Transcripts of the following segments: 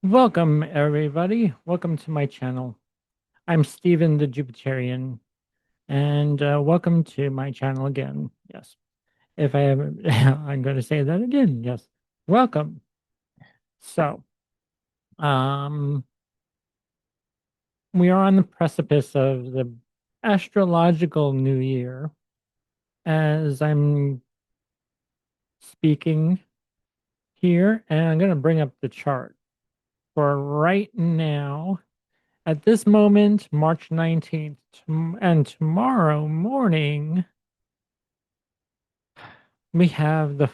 Welcome, everybody. Welcome to my channel. I'm Stephen the Jupiterian, and welcome to my channel again. Yes, if I ever, I'm going to say that again. Yes, welcome. So, um, we are on the precipice of the astrological new year. As I'm speaking here, and I'm going to bring up the chart for right now. At this moment, March 19th, and tomorrow morning, we have the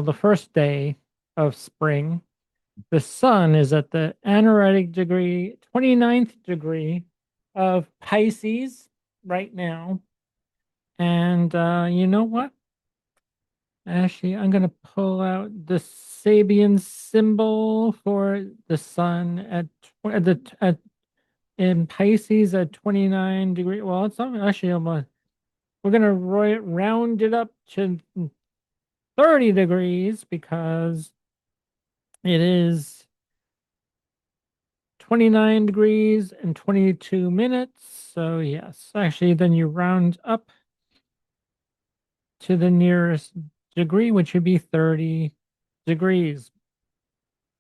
the first day of spring. The sun is at the anaretic degree, 29th degree of Pisces right now. And you know what? Actually, I'm going to pull out the Sabian symbol for the sun at in Pisces at 29 degree. Well, it's not actually almost. We're gonna round it up to 30 degrees because it is 29 degrees and 22 minutes. So yes, actually, then you round up to the nearest degree, which would be 30 degrees.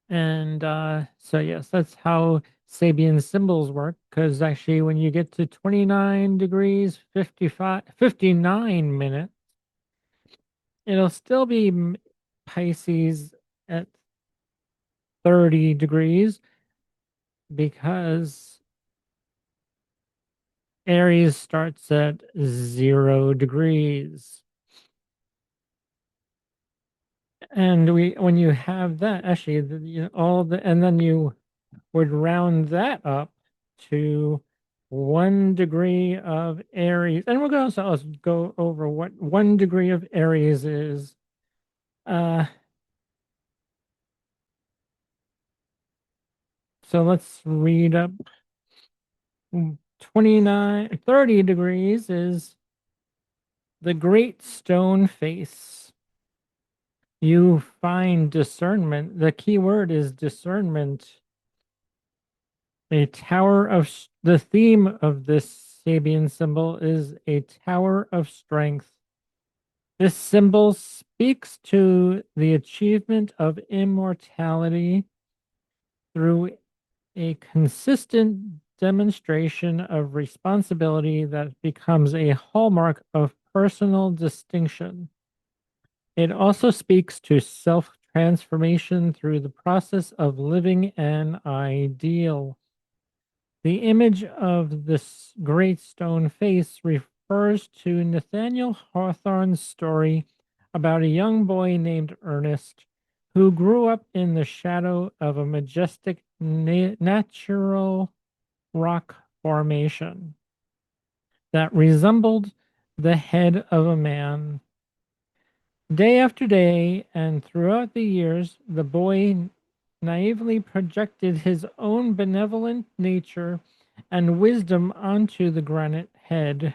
And so yes, that's how Sabian symbols work. Because actually, when you get to 29 degrees, 59 minutes, it'll still be Pisces at 30 degrees because Aries starts at 0 degrees. And when you have that, actually, and then you would round that up to 1 degree of Aries. And we're going to also go over what 1 degree of Aries is. Uh, so let's read up 30 degrees is the great stone face. You find discernment. The key word is discernment. The theme of this Sabian symbol is a tower of strength. This symbol speaks to the achievement of immortality through a consistent demonstration of responsibility that becomes a hallmark of personal distinction. It also speaks to self transformation through the process of living an ideal. The image of this great stone face refers to Nathaniel Hawthorne's story about a young boy named Ernest who grew up in the shadow of a majestic natural rock formation that resembled the head of a man. Day after day, and throughout the years, the boy naively projected his own benevolent nature and wisdom onto the granite head.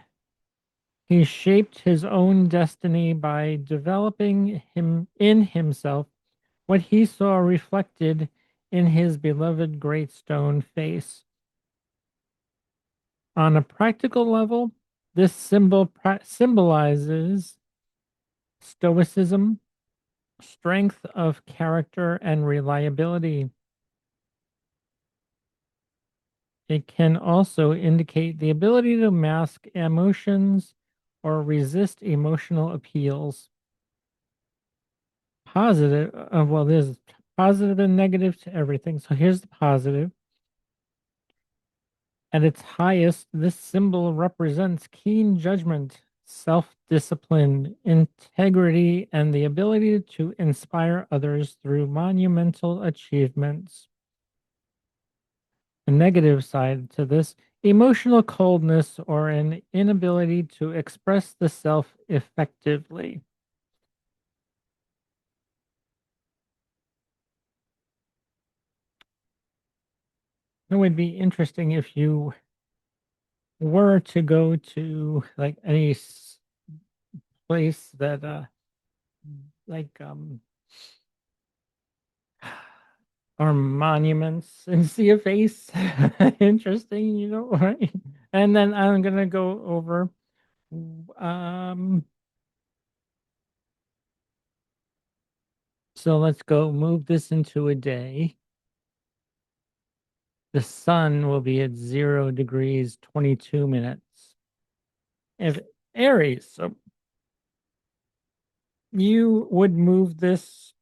He shaped his own destiny by developing in himself what he saw reflected in his beloved great stone face. On a practical level, this symbolizes stoicism, strength of character, and reliability. It can also indicate the ability to mask emotions or resist emotional appeals. Well, there's positive and negative to everything. So here's the positive. At its highest, this symbol represents keen judgment, self discipline, integrity, and the ability to inspire others through monumental achievements. The negative side to this, emotional coldness or an inability to express the self effectively. It would be interesting if you were to go to like any place that like or monuments and see a face. Interesting, right? And then I'm gonna go over um so let's go move this into a day. The sun will be at 0 degrees 22 minutes. If Aries, so you would move this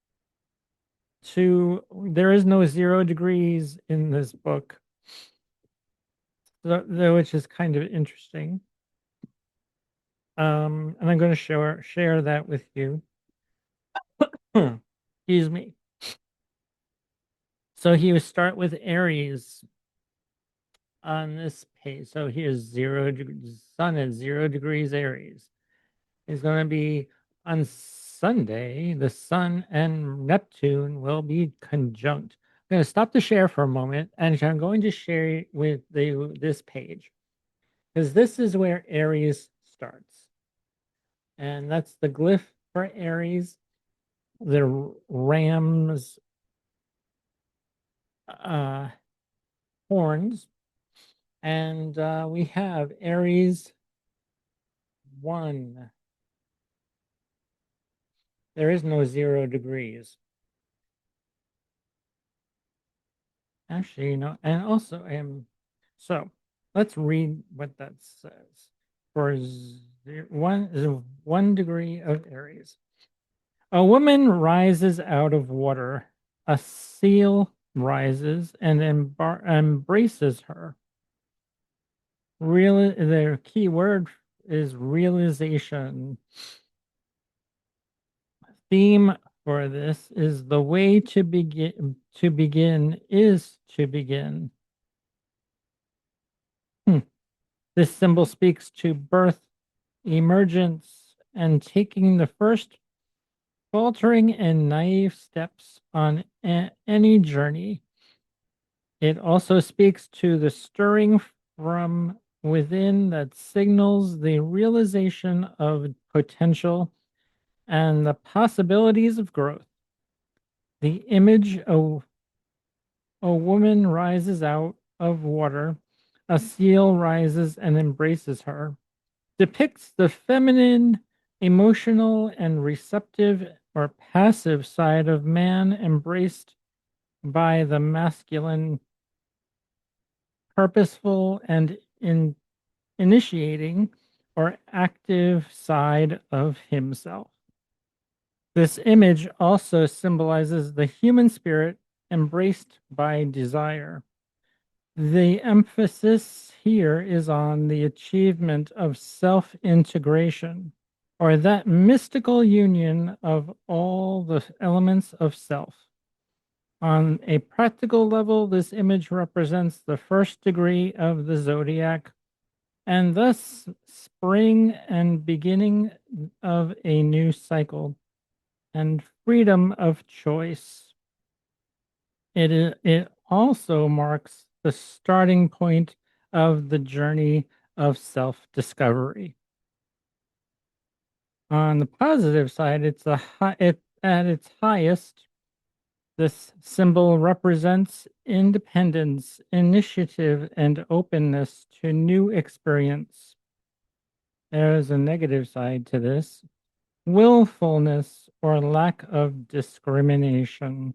to, there is no 0 degrees in this book, which is kind of interesting. And I'm going to share that with you. Excuse me. So he would start with Aries on this page. So here's 0 degrees, sun at 0 degrees Aries. Is going to be on Sunday. The sun and Neptune will be conjunct. I'm going to stop the share for a moment, and I'm going to share with this page because this is where Aries starts, and that's the glyph for Aries. The ram's uh, horns, and we have Aries 1. There is no 0 degrees. Actually, and also so let's read what that says. For 1 degree of Aries. A woman rises out of water. A seal rises and embraces her. Their key word is realization. Theme for this is the way to begin is to begin. This symbol speaks to birth, emergence, and taking the first faltering and naive steps on any journey. It also speaks to the stirring from within that signals the realization of potential and the possibilities of growth. The image of a woman rises out of water, a seal rises and embraces her, depicts the feminine, emotional, and receptive or passive side of man embraced by the masculine, purposeful, and initiating or active side of himself. This image also symbolizes the human spirit embraced by desire. The emphasis here is on the achievement of self integration, or that mystical union of all the elements of self. On a practical level, this image represents the first degree of the zodiac, and thus spring and beginning of a new cycle and freedom of choice. It also marks the starting point of the journey of self-discovery. On the positive side, at its highest, this symbol represents independence, initiative, and openness to new experience. There is a negative side to this, willfulness or lack of discrimination.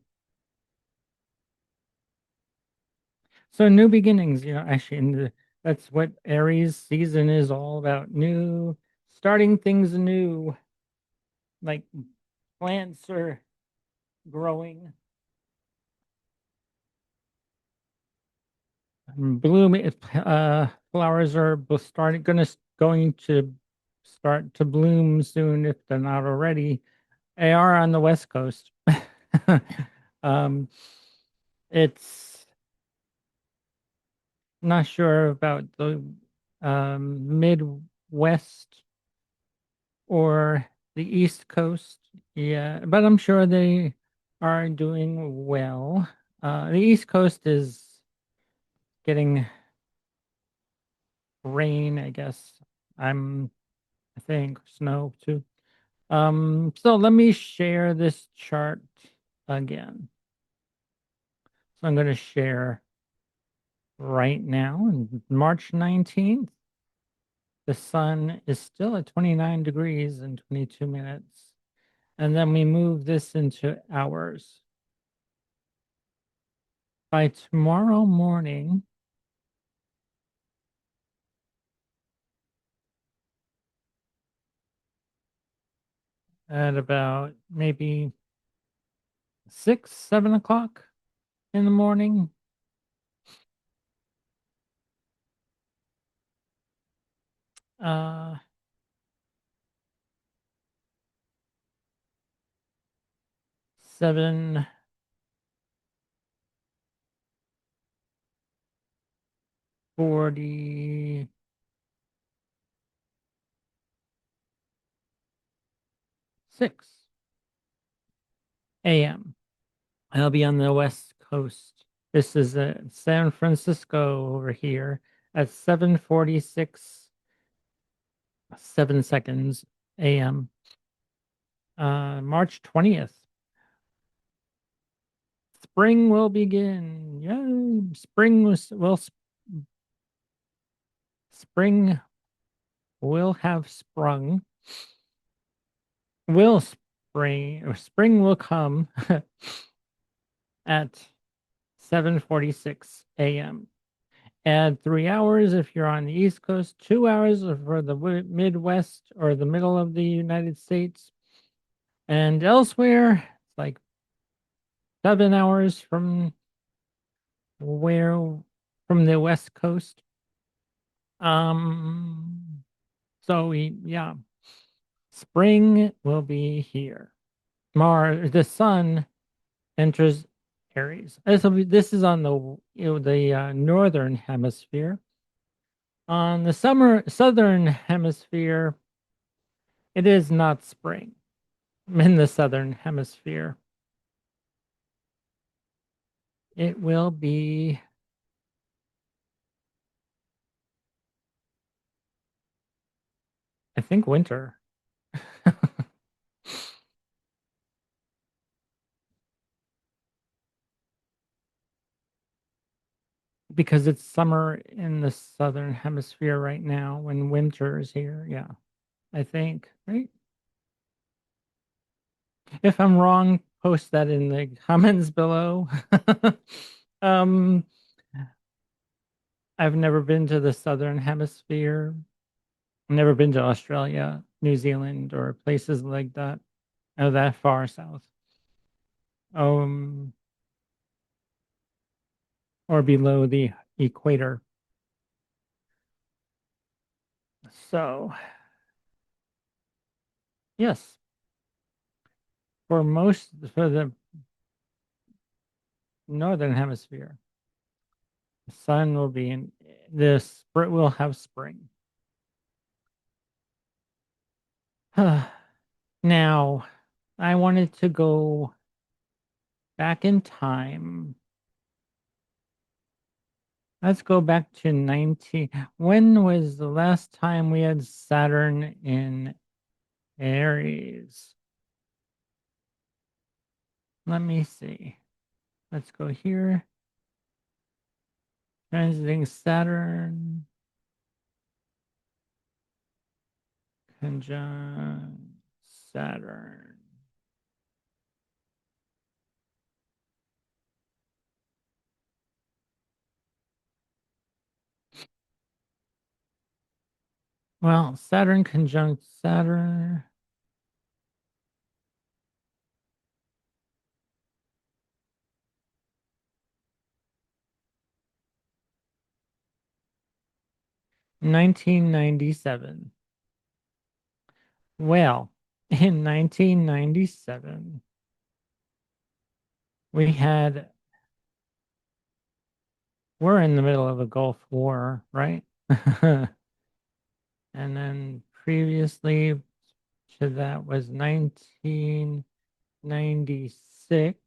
So new beginnings, actually, that's what Aries season is all about. Starting things anew, like plants are growing, blooming. Flowers are going to start to bloom soon if they're not already. They are on the West Coast. um, it's not sure about the Midwest or the East Coast. Yeah, but I'm sure they are doing well. The East Coast is getting rain, I guess. I think snow too. So let me share this chart again. So I'm going to share right now, on March 19th. The sun is still at 29 degrees and 22 minutes. And then we move this into hours. By tomorrow morning, at about maybe 6, 7 o'clock in the morning, 7:46 a.m. I'll be on the West Coast. This is San Francisco over here at 7:46, 7 seconds a.m. March 20th. Spring will begin. Yeah, spring will have sprung. Will spring or spring will come at 7:46 a.m. Add 3 hours if you're on the East Coast, 2 hours for the Midwest or the middle of the United States, and elsewhere it's like 7 hours where from the West Coast. Yeah, spring will be here. The sun enters Aries. This is on the northern hemisphere. On the southern hemisphere, it is not spring. In the southern hemisphere, it will be, I think, winter. Because it's summer in the southern hemisphere right now when winter is here. Yeah, I think, right? If I'm wrong, post that in the comments below. um, I've never been to the southern hemisphere. Never been to Australia, New Zealand, or places like that. Oh, that far south. Um, or below the equator. So, yes, for the northern hemisphere, the sun will be in this. Will have spring. Now, I wanted to go back in time. Let's go back to 19. When was the last time we had Saturn in Aries? Let me see. Let's go here. Transiting Saturn. Conjunct Saturn. Well, Saturn conjunct Saturn. (1997). Well, in 1997, we're in the middle of a Gulf War, right? And then previously to that was 1996.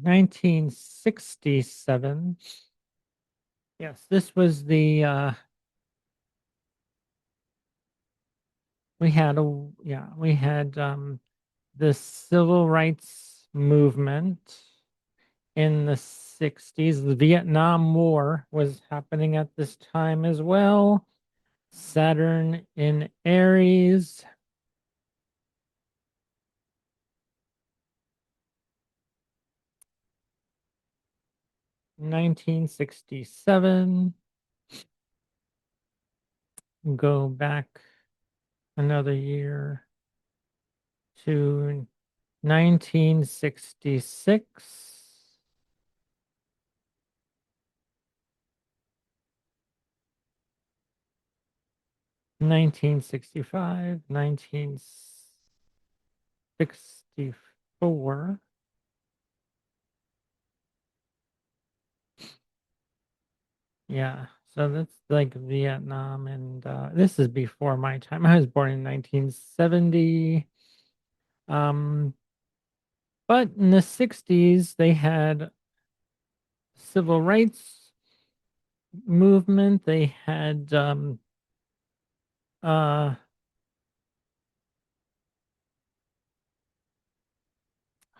1967. Yes, this was the we had a yeah, we had the civil rights movement in the 60s. The Vietnam War was happening at this time as well. Saturn in Aries. 1967. Go back another year to 1966. 1965, 1964. Yeah, so that's like Vietnam, and this is before my time. I was born in 1970. Um, but in the 60s, they had civil rights movement. They had uh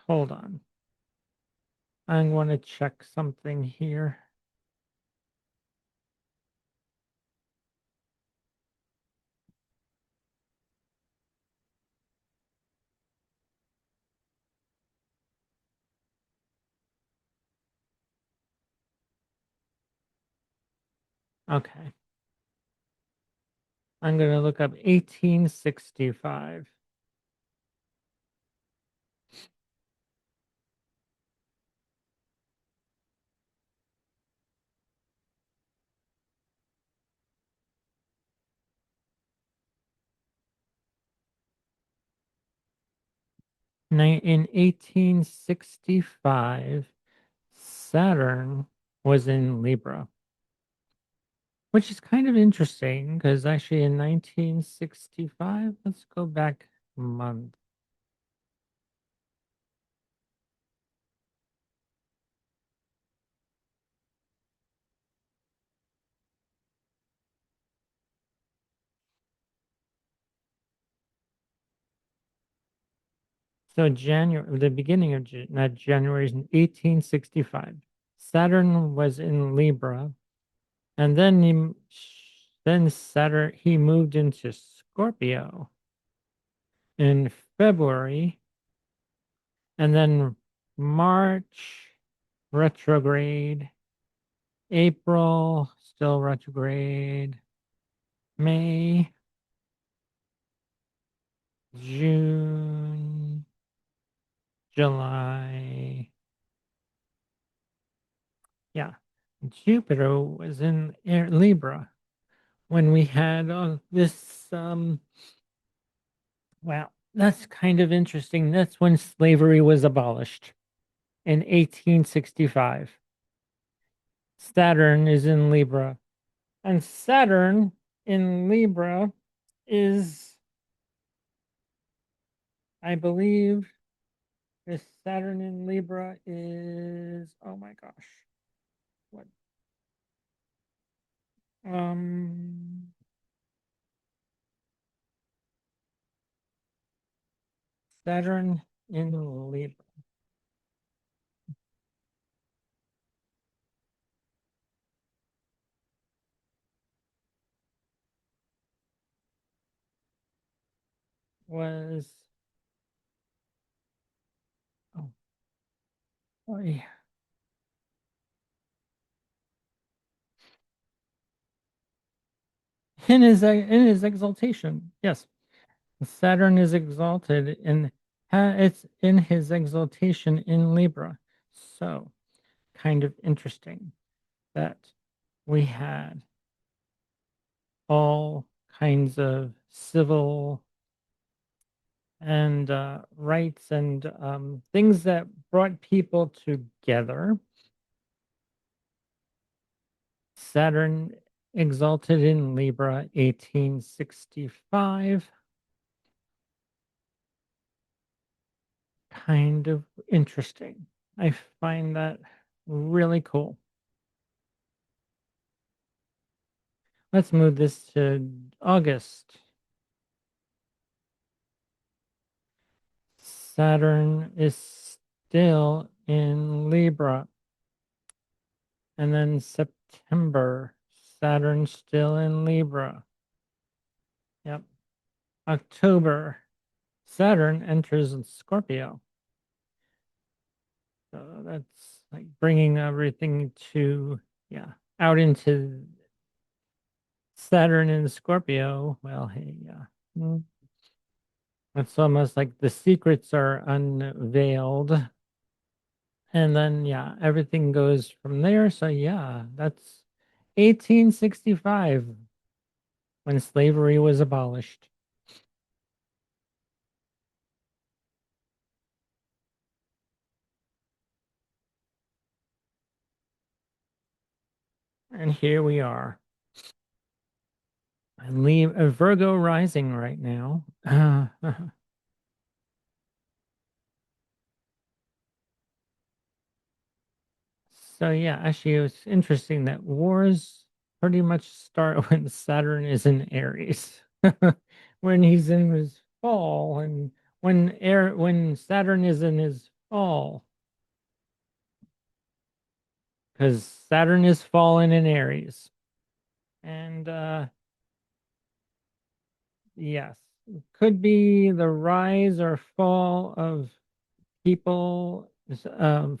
hold on. I want to check something here. Okay. I'm going to look up 1865. In 1865, Saturn was in Libra, which is kind of interesting because actually in 1965, let's go back a month. So January, the beginning of not January, is 1865. Saturn was in Libra, and then Saturn he moved into Scorpio in February, and then March retrograde, April still retrograde, May, June, July. Yeah, Jupiter was in Libra when we had this. Well, that's kind of interesting. That's when slavery was abolished in 1865. Saturn is in Libra. And Saturn in Libra is, I believe, this Saturn in Libra is, oh my gosh, what? Um, Saturn in Libra was, oh, oh yeah, in his exaltation. Yes, Saturn is exalted in it's in his exaltation in Libra. So kind of interesting that we had all kinds of civil and rights and things that brought people together. Saturn exalted in Libra 1865. Kind of interesting. I find that really cool. Let's move this to August. Saturn is still in Libra. And then September, Saturn still in Libra. Yep. October, Saturn enters in Scorpio. So that's like bringing everything to, yeah, out into Saturn in Scorpio. Well, hey, yeah. It's almost like the secrets are unveiled. And then, yeah, everything goes from there. So, yeah, that's 1865 when slavery was abolished. And here we are. I leave a Virgo rising right now. So yeah, actually, it's interesting that wars pretty much start when Saturn is in Aries, when he's in his fall, and when Saturn is in his fall, because Saturn is fallen in Aries, and yes, it could be the rise or fall of people, or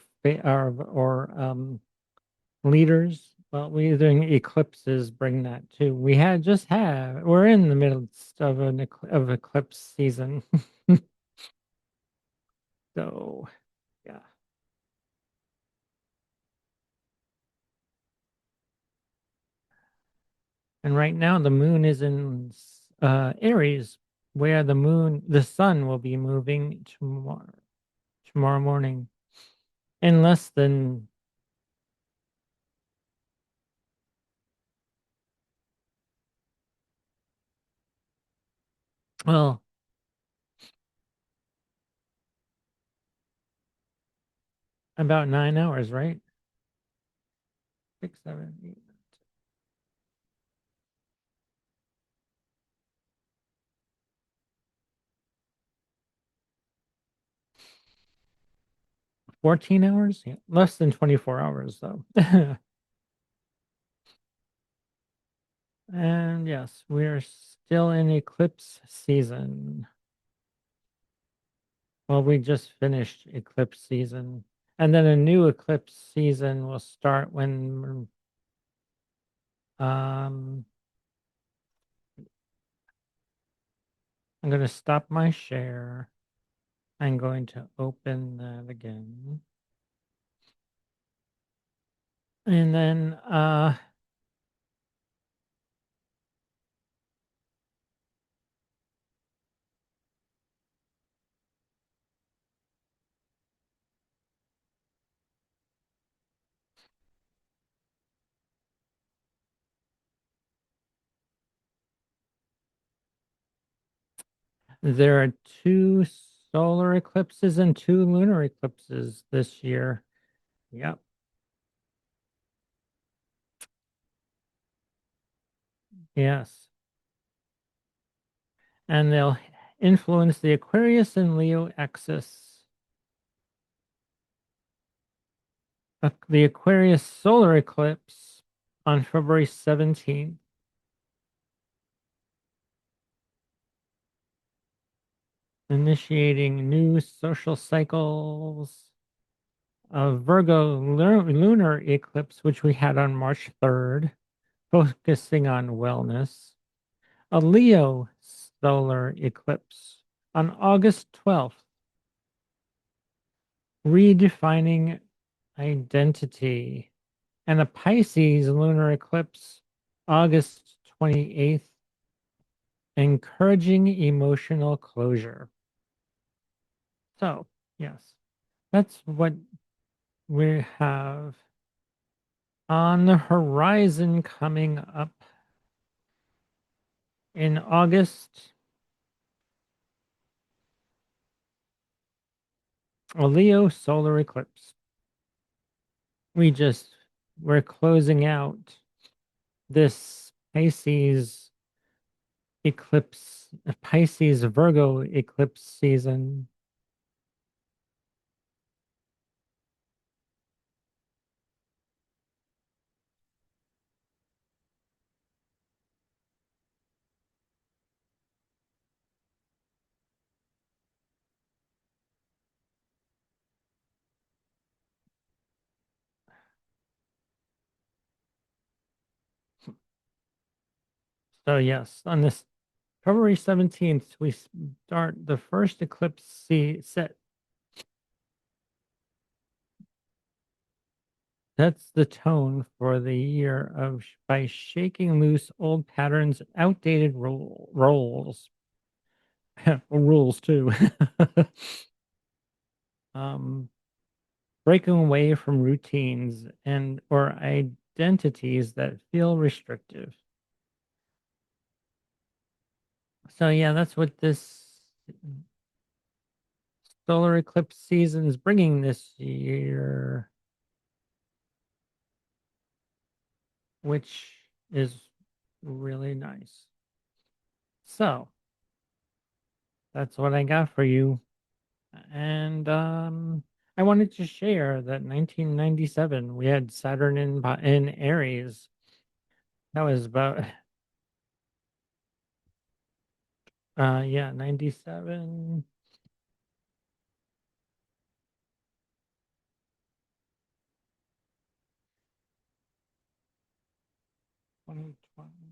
leaders. Well, we doing eclipses bring that too. We're in the midst of of eclipse season. So yeah. And right now the moon is in Aries, where the sun will be moving tomorrow morning in less than, well, about 9 hours, right? 6, 7, 8, 14 hours? Yeah, less than 24 hours though. And yes, we're still in eclipse season. Well, we just finished eclipse season. And then a new eclipse season will start when um I'm going to stop my share. I'm going to open that again. And then there are two solar eclipses and two lunar eclipses this year. Yep. Yes. And they'll influence the Aquarius and Leo axis. The Aquarius solar eclipse on February 17th, initiating new social cycles. A Virgo lunar eclipse, which we had on March 3rd, focusing on wellness. A Leo solar eclipse on August 12th, redefining identity. And a Pisces lunar eclipse, August 28th, encouraging emotional closure. So, yes, that's what we have on the horizon coming up in August. A Leo solar eclipse. We just, we're closing out this Pisces eclipse, Pisces Virgo eclipse season. So yes, on this February 17th, we start the first eclipse set. That's the tone for the year of by shaking loose old patterns, outdated roles, rules too. um, Breaking away from routines and or identities that feel restrictive. So yeah, that's what this solar eclipse season is bringing this year, which is really nice. So that's what I got for you. And I wanted to share that 1997 we had Saturn in Aries. That was about yeah, 97. 2020.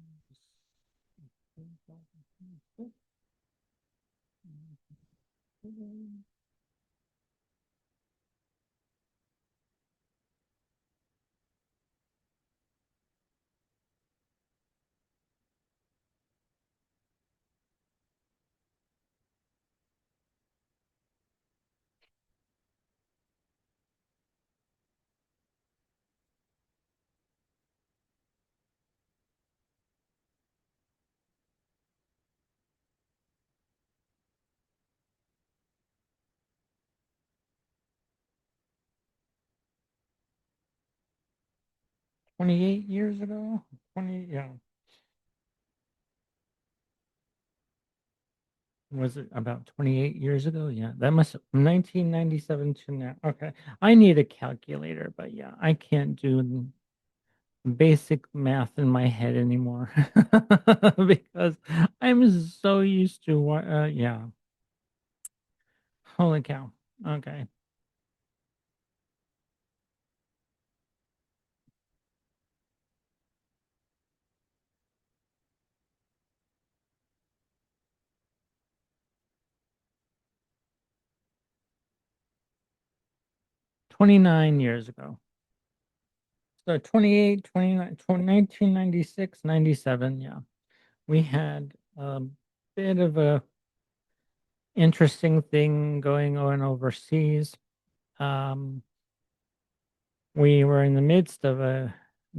28 years ago? 20, yeah. Was it about 28 years ago? Yeah, that must 1997 to now. Okay. I need a calculator, but yeah, I can't do basic math in my head anymore because I'm so used to what, yeah. Holy cow. Okay. 29 years ago. So 28, 29, 1996, 97. Yeah. We had a bit of a interesting thing going on overseas. Um, we were in the midst of the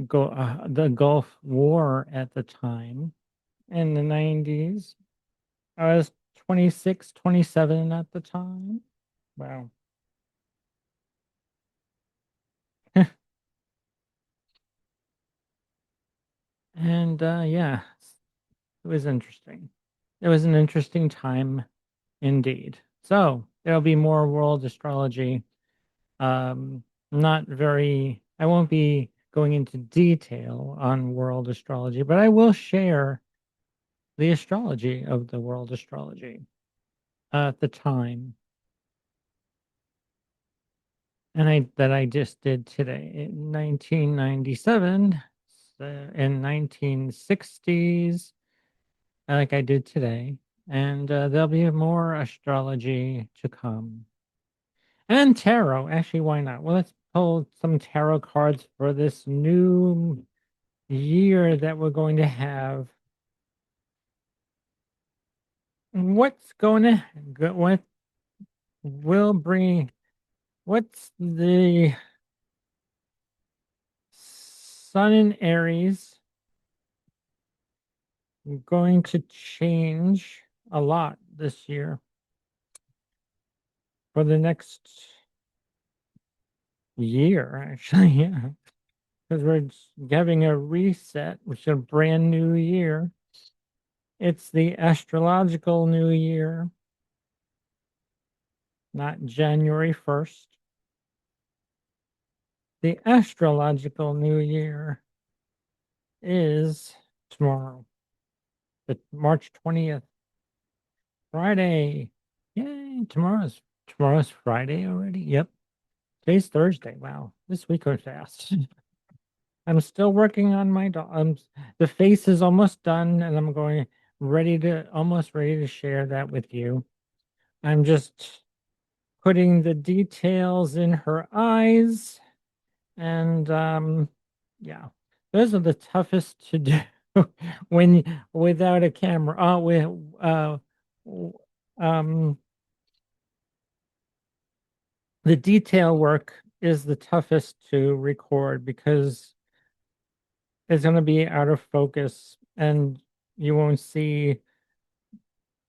Gulf War at the time in the 90s. I was 26, 27 at the time. Wow. And yeah, it was interesting. It was an interesting time indeed. So there'll be more world astrology. Not very, I won't be going into detail on world astrology, but I will share the astrology of the world astrology at the time. And I just did today in 1997, in 1960s, like I did today. And there'll be more astrology to come. And tarot. Actually, why not? Well, let's pull some tarot cards for this new year that we're going to have. What's going to, what will bring, what's the Sun in Aries going to change a lot this year for the next year, actually? Yeah. because we're having a reset, which is a brand new year. It's the astrological new year, not January 1st. The astrological new year is tomorrow, the March 20th, Friday. Yay, tomorrow's Friday already. Yep. Today's Thursday. Wow. This week went fast. I'm still working on my dog. The face is almost done, and I'm going almost ready to share that with you. I'm just putting the details in her eyes, and yeah, those are the toughest to do when without a camera. W- um, the detail work is the toughest to record because it's going to be out of focus and you won't see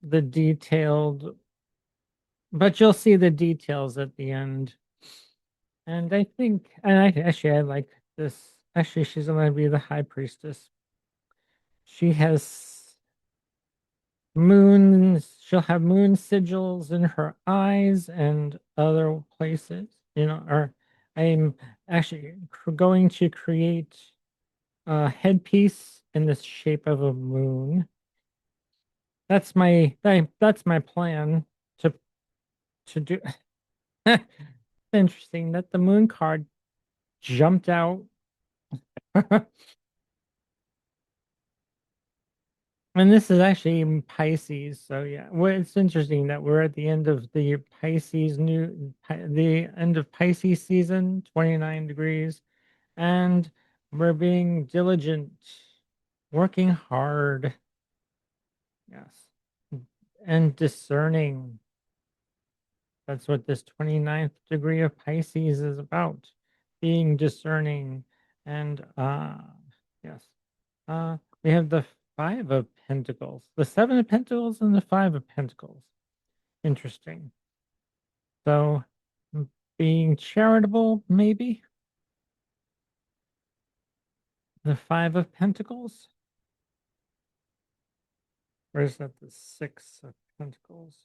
the detailed, but you'll see the details at the end. And I think, and I like this. Actually, she's going to be the high priestess. She has she'll have moon sigils in her eyes and other places, or I'm actually going to create a headpiece in the shape of a moon. That's my plan to do. Interesting that the moon card jumped out. And this is actually in Pisces, so yeah. Well, it's interesting that we're at the end of the the end of Pisces season, 29 degrees, and we're being diligent, working hard, yes, and discerning. That's what this 29th degree of Pisces is about, being discerning. And yes, we have the Five of Pentacles, the Seven of Pentacles, and the Five of Pentacles. Interesting. So, being charitable, maybe. The Five of Pentacles, or is that the Six of Pentacles?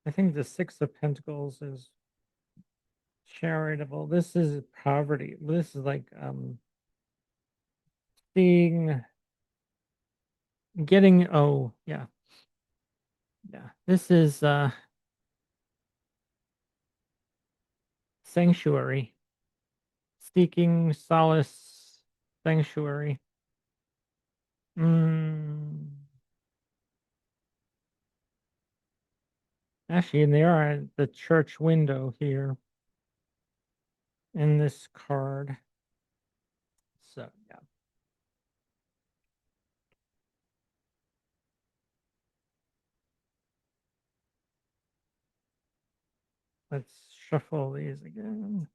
I think the Six of Pentacles is charitable. This is poverty. This is like being getting, oh yeah, yeah, this is sanctuary, seeking solace, sanctuary. mm, Actually, and they are at the church window here in this card. So yeah, let's shuffle these again.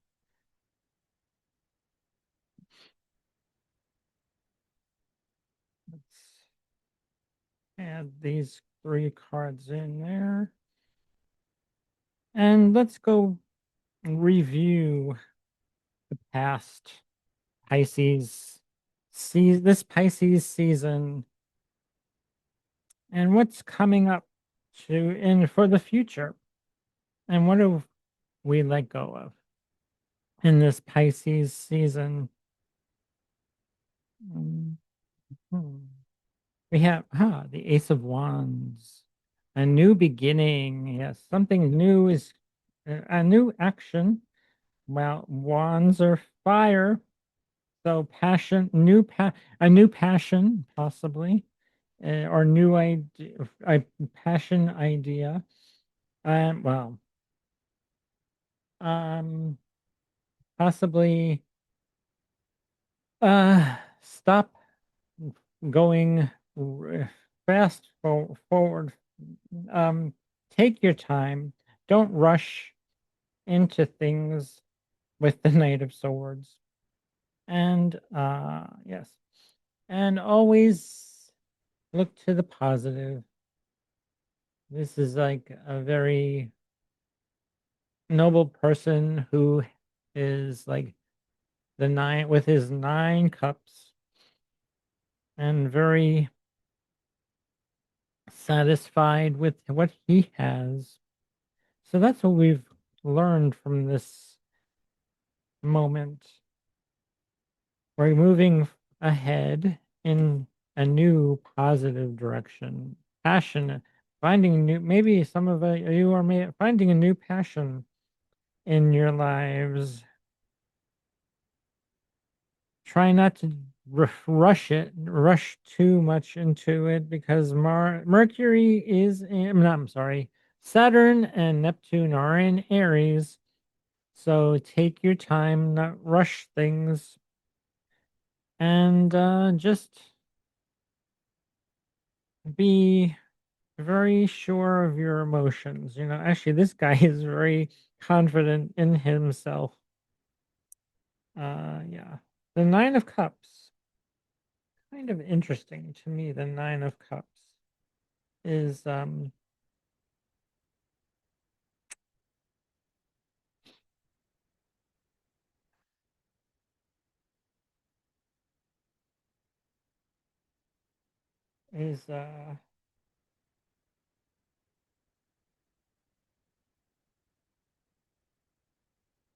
Let's add these three cards in there. And let's go review the past Pisces this Pisces season and what's coming up for the future. And what do we let go of in this Pisces season? Mhm. We have the Ace of Wands, a new beginning. Yes, something new is a new action. Well, wands are fire, so a new passion possibly, or new idea, passion idea. Well, um, possibly, stop going fast forward. Um, take your time. Don't rush into things with the Knight of Swords. And yes, and always look to the positive. This is like a very noble person who is like the nine with his 9 cups and very satisfied with what he has. So that's what we've learned from this moment. We're moving ahead in a new positive direction. Passion, finding new, maybe some of you are finding a new passion in your lives. Try not to rush too much into it because Mercury is in, no, I'm sorry, Saturn and Neptune are in Aries. So take your time, not rush things, and just be very sure of your emotions. Actually, this guy is very confident in himself. Yeah. The Nine of Cups, kind of interesting to me. The Nine of Cups is is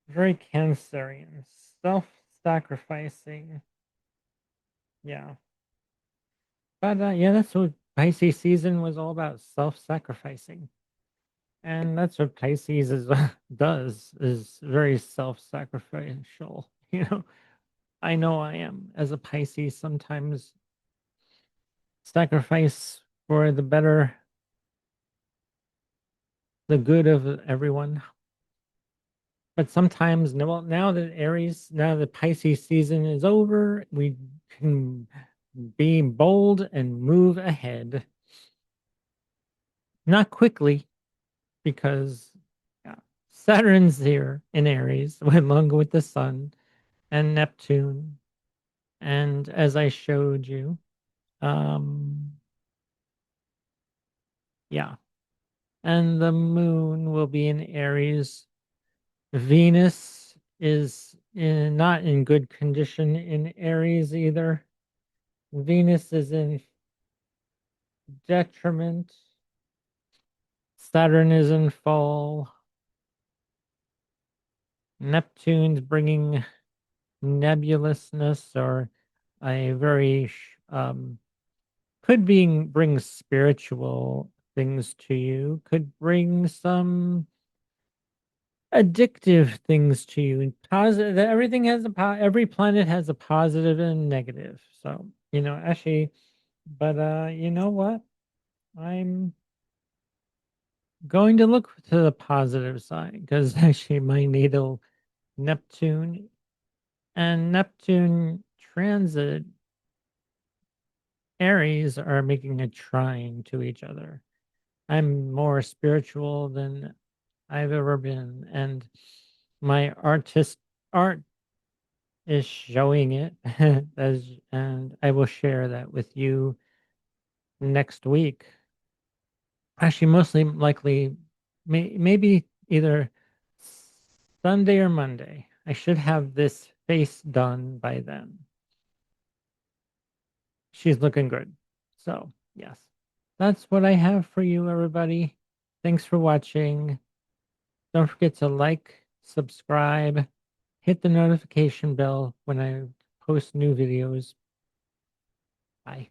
very Cancerian, self-sacrificing. Yeah. But yeah, that's what Pisces season was all about, self-sacrificing. And that's what Pisces does, is very self-sacrificial. I know I am as a Pisces sometimes sacrifice for the good of everyone. But sometimes, no, well, now that Pisces season is over, we can be bold and move ahead. Not quickly, because yeah, Saturn's here in Aries, along with the Sun and Neptune. And as I showed you, um, yeah, and the Moon will be in Aries. Venus is not in good condition in Aries either. Venus is in detriment. Saturn is in fall. Neptune's bringing nebulousness, or a very could bring spiritual things to you, could bring some addictive things to you. Positive, everything has every planet has a positive and negative. So, actually, but you know what? I'm going to look to the positive side because actually my natal Neptune and Neptune transit Aries are making a trine to each other. I'm more spiritual than I've ever been, and my art is showing it and I will share that with you next week. Actually, mostly likely, maybe either Sunday or Monday. I should have this face done by then. She's looking good. So, yes. That's what I have for you, everybody. Thanks for watching. Don't forget to like, subscribe, hit the notification bell when I post new videos. Bye.